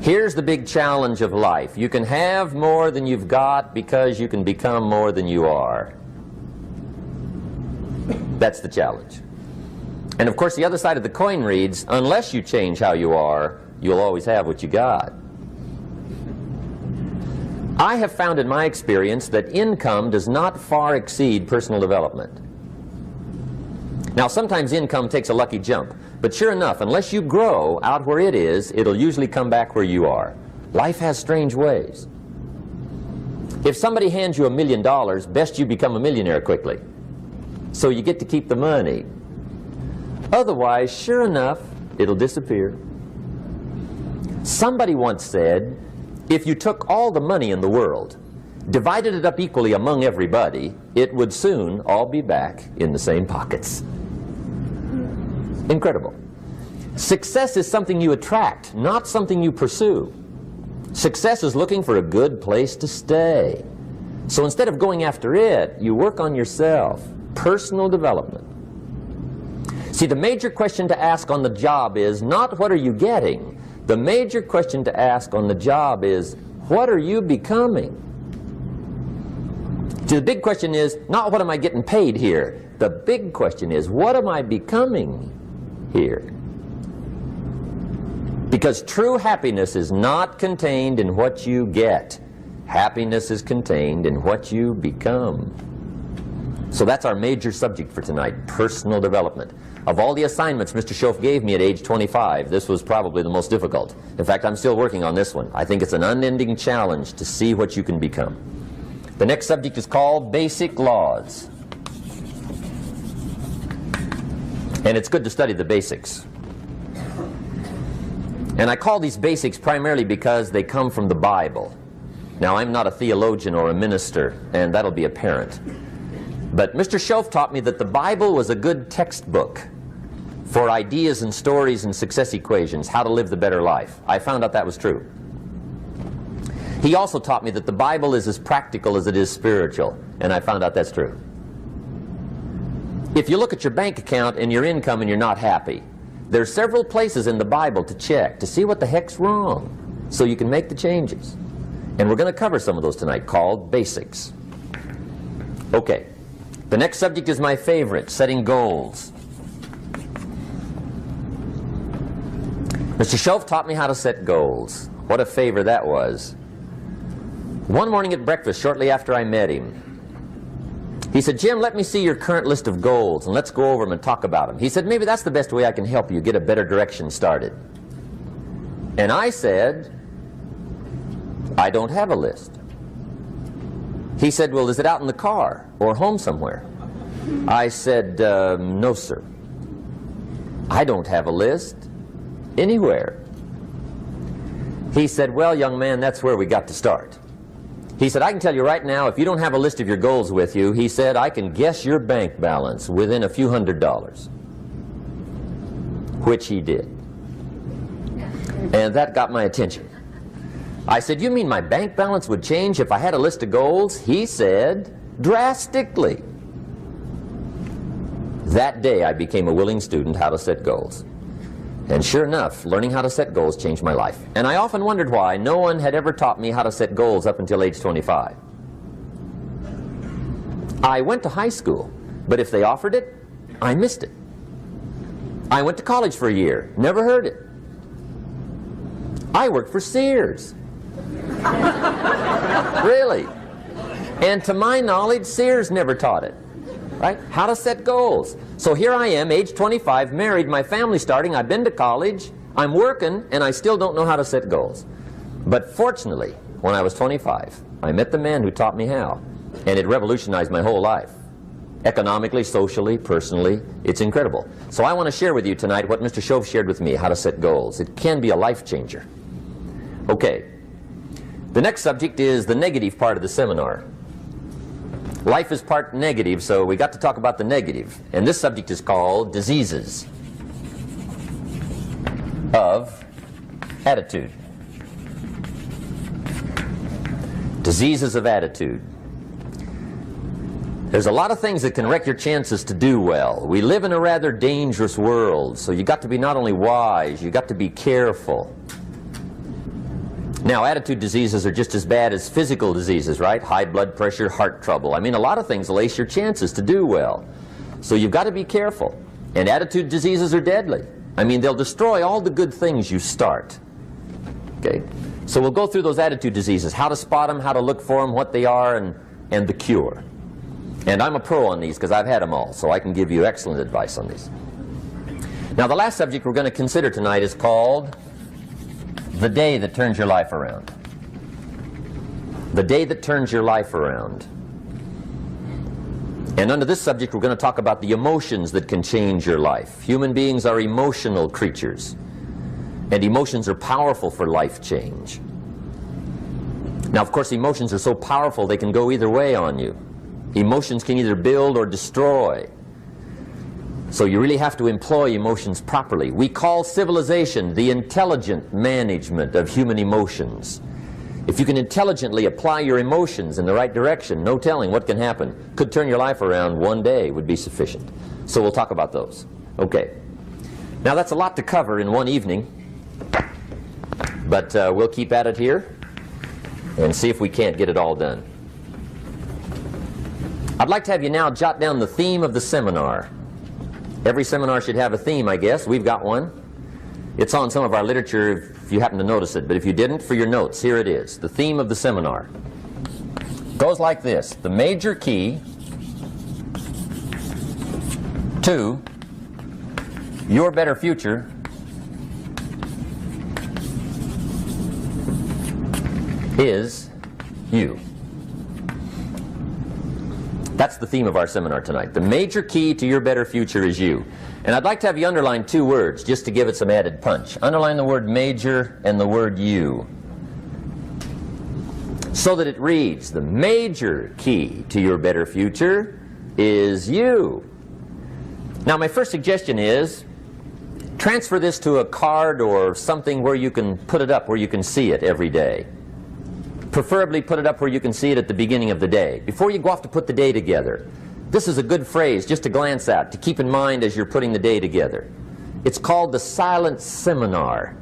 Here's the big challenge of life. You can have more than you've got because you can become more than you are. That's the challenge. And of course the other side of the coin reads, unless you change how you are, you'll always have what you got. I have found in my experience that income does not far exceed personal development. Now sometimes income takes a lucky jump, but sure enough, unless you grow out where it is, it'll usually come back where you are. Life has strange ways. If somebody hands you $1 million, best you become a millionaire quickly, so you get to keep the money. Otherwise, sure enough, it'll disappear. Somebody once said, if you took all the money in the world, divided it up equally among everybody, it would soon all be back in the same pockets. Incredible. Success is something you attract, not something you pursue. Success is looking for a good place to stay. So instead of going after it, you work on yourself. Personal development. See, the major question to ask on the job is not what are you getting? The major question to ask on the job is what are you becoming? See, the big question is not what am I getting paid here? The big question is what am I becoming here? Because true happiness is not contained in what you get. Happiness is contained in what you become. So that's our major subject for tonight, personal development. Of all the assignments Mr. Schoaf gave me at age 25, this was probably the most difficult. In fact, I'm still working on this one. I think it's an unending challenge to see what you can become. The next subject is called basic laws. And it's good to study the basics. And I call these basics primarily because they come from the Bible. Now, I'm not a theologian or a minister, and that'll be apparent. But Mr. Schoaf taught me that the Bible was a good textbook for ideas and stories and success equations, how to live the better life. I found out that was true. He also taught me that the Bible is as practical as it is spiritual, and I found out that's true. If you look at your bank account and your income and you're not happy, there are several places in the Bible to check to see what the heck's wrong so you can make the changes. And we're going to cover some of those tonight, called basics. Okay. The next subject is my favorite, setting goals. Mr. Schoaf taught me how to set goals. What a favor that was. One morning at breakfast, shortly after I met him, he said, Jim, let me see your current list of goals, and let's go over them and talk about them. He said, maybe that's the best way I can help you get a better direction started. And I said, I don't have a list. He said, well, is it out in the car or home somewhere? I said, no, sir. I don't have a list anywhere. He said, well, young man, that's where we got to start. He said, I can tell you right now, if you don't have a list of your goals with you, he said, I can guess your bank balance within a few $100s. Which he did. And that got my attention. I said, you mean my bank balance would change if I had a list of goals? He said, drastically. That day I became a willing student how to set goals. And sure enough, learning how to set goals changed my life. And I often wondered why no one had ever taught me how to set goals up until age 25. I went to high school, but if they offered it, I missed it. I went to college for a year, never heard it. I worked for Sears. Really. And to my knowledge, Sears never taught it. Right? How to set goals. So here I am, age 25, married, my family's starting, I've been to college, I'm working, and I still don't know how to set goals. But fortunately, when I was 25, I met the man who taught me how, and it revolutionized my whole life. Economically, socially, personally, it's incredible. So I want to share with you tonight what Mr. Schoaf shared with me, how to set goals. It can be a life changer. Okay. The next subject is the negative part of the seminar. Life is part negative, so we got to talk about the negative. And this subject is called diseases of attitude. Diseases of attitude. There's a lot of things that can wreck your chances to do well. We live in a rather dangerous world, so you got to be not only wise, you got to be careful. Now, attitude diseases are just as bad as physical diseases, right? High blood pressure, heart trouble. I mean, a lot of things will ace your chances to do well. So you've got to be careful. And attitude diseases are deadly. I mean, they'll destroy all the good things you start. Okay? So we'll go through those attitude diseases, how to spot them, how to look for them, what they are, and the cure. And I'm a pro on these because I've had them all, so I can give you excellent advice on these. Now, the last subject we're going to consider tonight is called the day that turns your life around. The day that turns your life around. And under this subject, we're going to talk about the emotions that can change your life. Human beings are emotional creatures, and emotions are powerful for life change. Now, of course, emotions are so powerful they can go either way on you. Emotions can either build or destroy. So you really have to employ emotions properly. We call civilization the intelligent management of human emotions. If you can intelligently apply your emotions in the right direction, no telling what can happen. Could turn your life around one day would be sufficient. So we'll talk about those. Okay. Now that's a lot to cover in one evening, but we'll keep at it here and see if we can't get it all done. I'd like to have you now jot down the theme of the seminar. Every seminar should have a theme, I guess. We've got one. It's on some of our literature if you happen to notice it, but if you didn't, for your notes, here it is. The theme of the seminar goes like this: the major key to your better future is you. That's the theme of our seminar tonight. The major key to your better future is you. And I'd like to have you underline two words just to give it some added punch. Underline the word major and the word you, so that it reads, the major key to your better future is you. Now, my first suggestion is transfer this to a card or something where you can put it up, where you can see it every day. Preferably put it up where you can see it at the beginning of the day, before you go off to put the day together. This is a good phrase just to glance at, to keep in mind as you're putting the day together. It's called the silent seminar.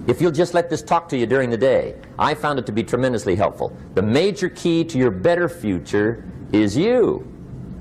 If you'll just let this talk to you during the day, I found it to be tremendously helpful. The major key to your better future is you.